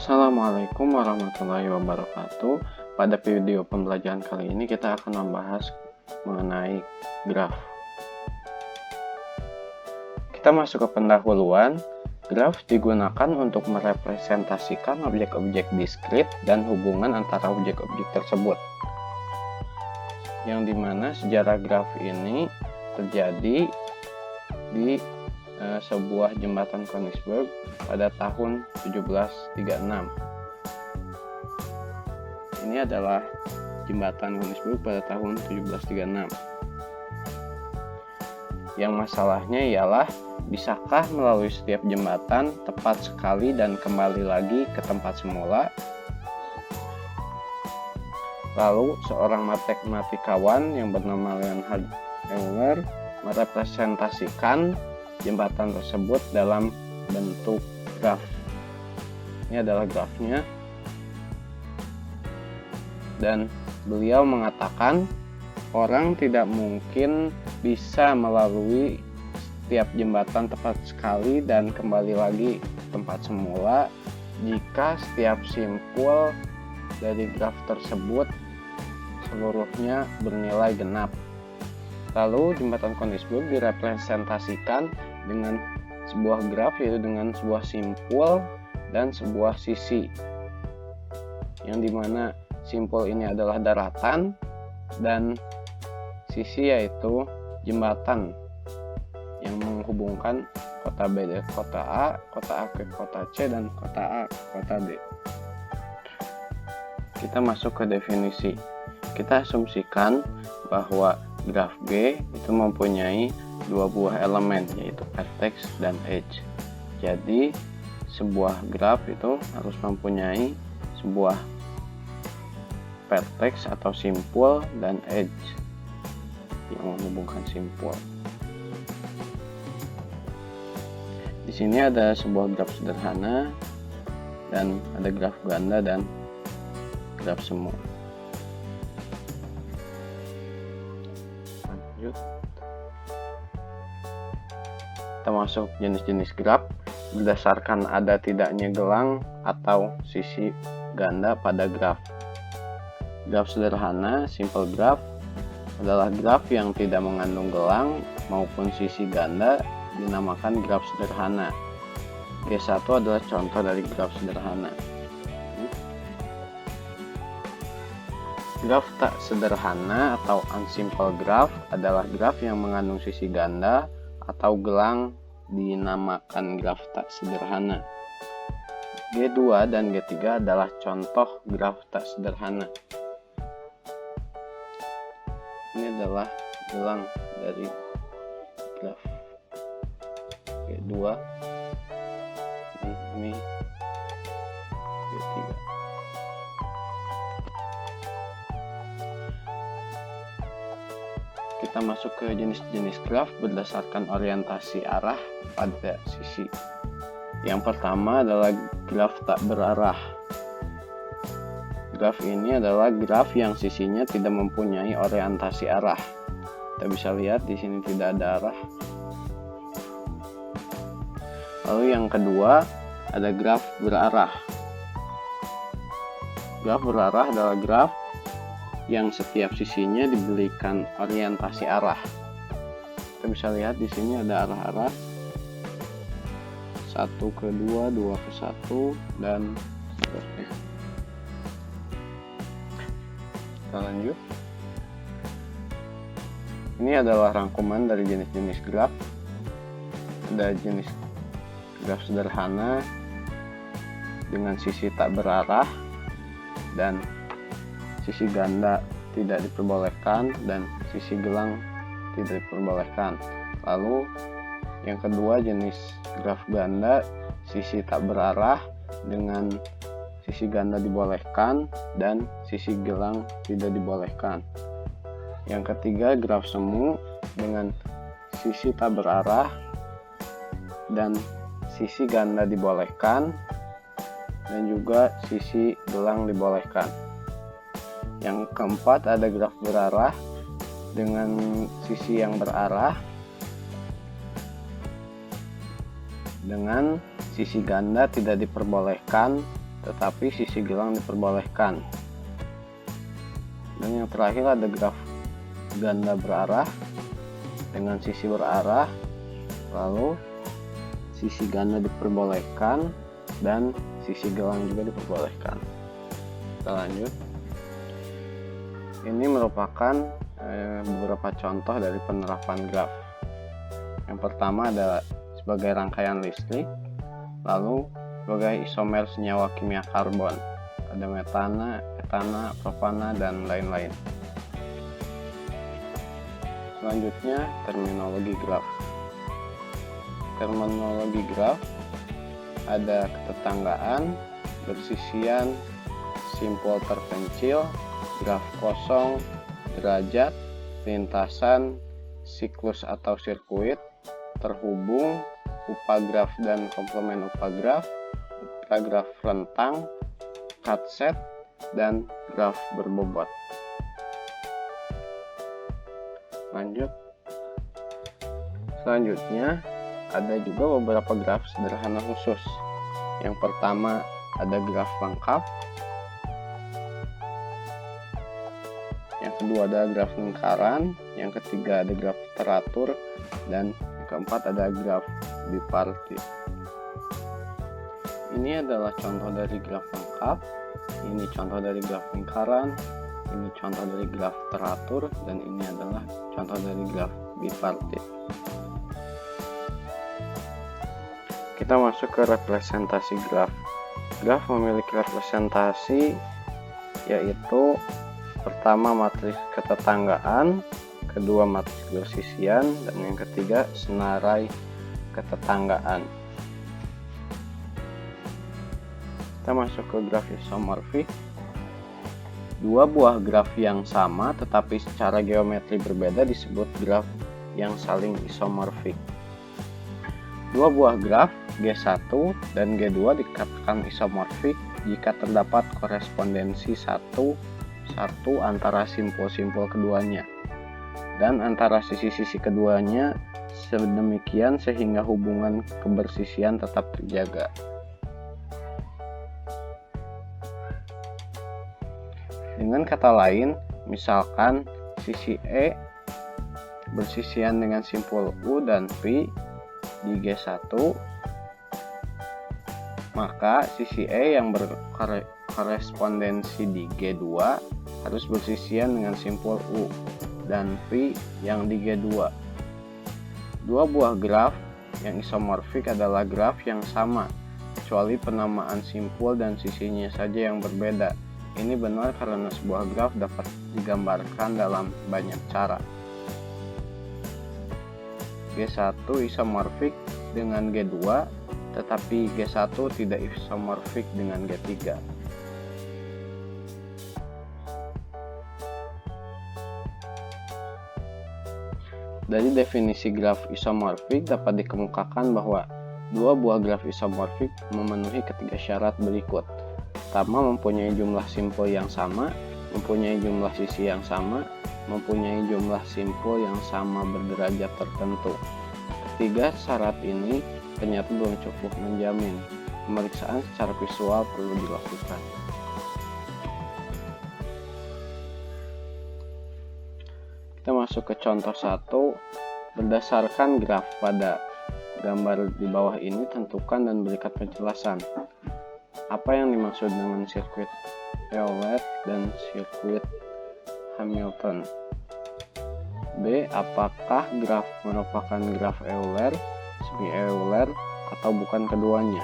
Assalamualaikum warahmatullahi wabarakatuh. Pada video pembelajaran kali ini kita akan membahas mengenai graf. Kita masuk ke pendahuluan. Graf digunakan untuk merepresentasikan objek-objek diskrit dan hubungan antara objek-objek tersebut. Yang dimana sejarah graf ini terjadi di sebuah jembatan Königsberg pada tahun 1736. Ini adalah jembatan Königsberg pada tahun 1736. Yang masalahnya ialah, bisakah melalui setiap jembatan tepat sekali dan kembali lagi ke tempat semula? Lalu seorang matematikawan yang bernama Leonhard Euler merepresentasikan jembatan tersebut dalam bentuk graf. Ini adalah grafnya, dan beliau mengatakan orang tidak mungkin bisa melalui setiap jembatan tepat sekali dan kembali lagi ke tempat semula jika setiap simpul dari graf tersebut seluruhnya bernilai genap. Lalu jembatan Königsberg direpresentasikan dengan sebuah graf, yaitu dengan sebuah simpul dan sebuah sisi, yang dimana simpul ini adalah daratan dan sisi yaitu jembatan yang menghubungkan kota B dengan kota A, kota A ke kota C, dan kota A ke kota D. Kita masuk ke definisi. Kita asumsikan bahwa graf G itu mempunyai dua buah elemen, yaitu vertex dan edge. Jadi sebuah graf itu harus mempunyai sebuah vertex atau simpul dan edge yang menghubungkan simpul. Di sini ada sebuah graf sederhana dan ada graf ganda dan graf semu. Lanjut. Kita masuk jenis-jenis graf berdasarkan ada tidaknya gelang atau sisi ganda pada graf. Graf sederhana, simple graph, adalah graf yang tidak mengandung gelang maupun sisi ganda, dinamakan graf sederhana. G1 adalah contoh dari graf sederhana. Graf tak sederhana atau unsimple graph adalah graf yang mengandung sisi ganda atau gelang, dinamakan graf tak sederhana. G2 dan G3 adalah contoh graf tak sederhana. Ini adalah gelang dari graf G2 dan ini G3. Kita masuk ke jenis-jenis graf berdasarkan orientasi arah pada sisi. Yang pertama adalah graf tak berarah. Graf ini adalah graf yang sisinya tidak mempunyai orientasi arah. Kita bisa lihat di sini tidak ada arah. Lalu yang kedua ada graf berarah. Graf berarah adalah graf yang setiap sisinya diberikan orientasi arah. Kita bisa lihat di sini ada arah-arah 1 ke 2, 2 ke 1, dan seterusnya. Kita lanjut. Ini adalah rangkuman dari jenis-jenis graf. Ada jenis graf sederhana dengan sisi tak berarah dan sisi ganda tidak diperbolehkan dan sisi gelang tidak diperbolehkan. Lalu yang kedua jenis graf ganda, sisi tak berarah dengan sisi ganda dibolehkan dan sisi gelang tidak dibolehkan. Yang ketiga graf semu dengan sisi tak berarah dan sisi ganda dibolehkan dan juga sisi gelang dibolehkan. Yang keempat ada graf berarah dengan sisi yang berarah dengan sisi ganda tidak diperbolehkan tetapi sisi gelang diperbolehkan. Dan yang terakhir ada graf ganda berarah dengan sisi berarah, lalu sisi ganda diperbolehkan dan sisi gelang juga diperbolehkan. Kita lanjut. Ini merupakan beberapa contoh dari penerapan graf. Yang pertama adalah sebagai rangkaian listrik, lalu sebagai isomer senyawa kimia karbon, ada metana, etana, propana, dan lain-lain. Selanjutnya, terminologi graf. Terminologi graf ada ketetanggaan, bersisian, simpul terpencil, graf kosong, derajat, lintasan, siklus atau sirkuit, terhubung, upagraf dan komplement upagraf, graf rentang, cut set, dan graf berbobot. Lanjut. Selanjutnya ada juga beberapa graf sederhana khusus. Yang pertama ada graf lengkap, yang kedua ada graf lingkaran, yang ketiga ada graf teratur, dan yang keempat ada graf bipartit. Ini adalah contoh dari graf lengkap, ini contoh dari graf lingkaran, ini contoh dari graf teratur, dan ini adalah contoh dari graf bipartit. Kita masuk ke representasi graf. Graf memiliki representasi yaitu pertama matriks ketetanggaan, kedua matriks bersisian, dan yang ketiga senarai ketetanggaan. Kita masuk ke graf isomorfik. Dua buah graf yang sama tetapi secara geometri berbeda disebut graf yang saling isomorfik. Dua buah graf G1 dan G2 dikatakan isomorfik jika terdapat korespondensi satu antara simpul-simpul keduanya dan antara sisi-sisi keduanya sedemikian sehingga hubungan kebersisian tetap terjaga. Dengan kata lain, misalkan sisi E bersisian dengan simpul U dan P di G1, maka sisi E yang berkorespondensi di G2 harus bersisian dengan simpul U dan P yang di G2. Dua buah graf yang isomorfik adalah graf yang sama, kecuali penamaan simpul dan sisinya saja yang berbeda. Ini benar karena sebuah graf dapat digambarkan dalam banyak cara. G1 isomorfik dengan G2, tetapi G1 tidak isomorfik dengan G3. Dari definisi graf isomorfik dapat dikemukakan bahwa dua buah graf isomorfik memenuhi ketiga syarat berikut. Pertama, mempunyai jumlah simpul yang sama, mempunyai jumlah sisi yang sama, mempunyai jumlah simpul yang sama berderajat tertentu. Ketiga syarat ini ternyata belum cukup menjamin. Pemeriksaan secara visual perlu dilakukan. Kita masuk ke contoh 1. Berdasarkan graf pada gambar di bawah ini, tentukan dan berikan penjelasan. Apa yang dimaksud dengan sirkuit Euler dan sirkuit Hamilton? B. Apakah graf merupakan graf Euler, semi Euler, atau bukan keduanya?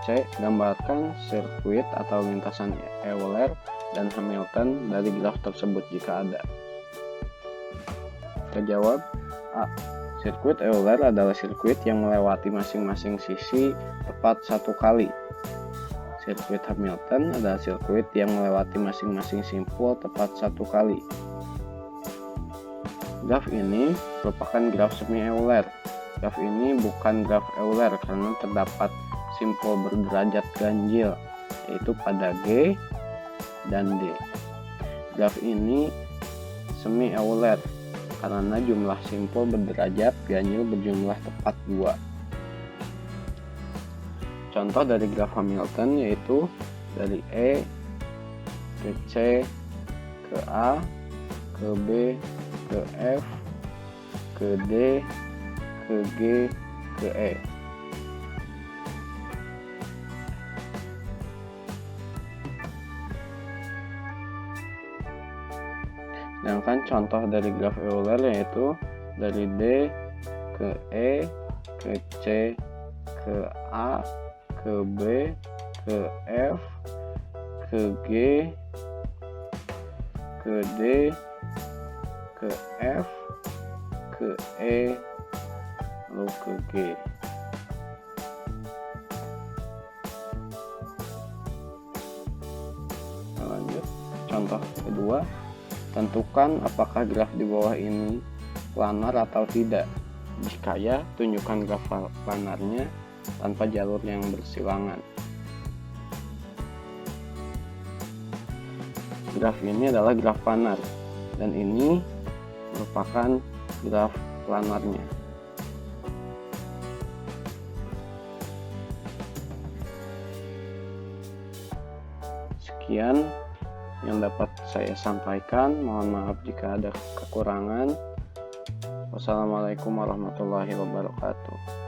C. Gambarkan sirkuit atau lintasan Euler dan Hamilton dari graf tersebut jika ada. Kita jawab A. Sirkuit Euler adalah sirkuit yang melewati masing-masing sisi tepat satu kali. Sirkuit Hamilton adalah sirkuit yang melewati masing-masing simpul tepat satu kali. Graf ini merupakan graf semi Euler. Graf ini bukan graf Euler karena terdapat simpul berderajat ganjil, yaitu pada G dan D. Graf ini semi Euler karena jumlah simpul berderajat ganjil berjumlah tepat 2. Contoh dari graf Hamilton yaitu dari E ke C ke A ke B ke F ke D ke G ke E. Sedangkan contoh dari graf Euler yaitu dari D ke E ke C ke A ke B ke F ke G ke D ke F ke E lalu ke G. Lanjut contoh kedua, tentukan apakah graf di bawah ini planar atau tidak. Jika ya, tunjukkan graf planarnya tanpa jalur yang bersilangan. Graf ini adalah graf planar dan ini merupakan graf planarnya. Sekian yang dapat saya sampaikan. Mohon maaf jika ada kekurangan. Wassalamualaikum warahmatullahi wabarakatuh.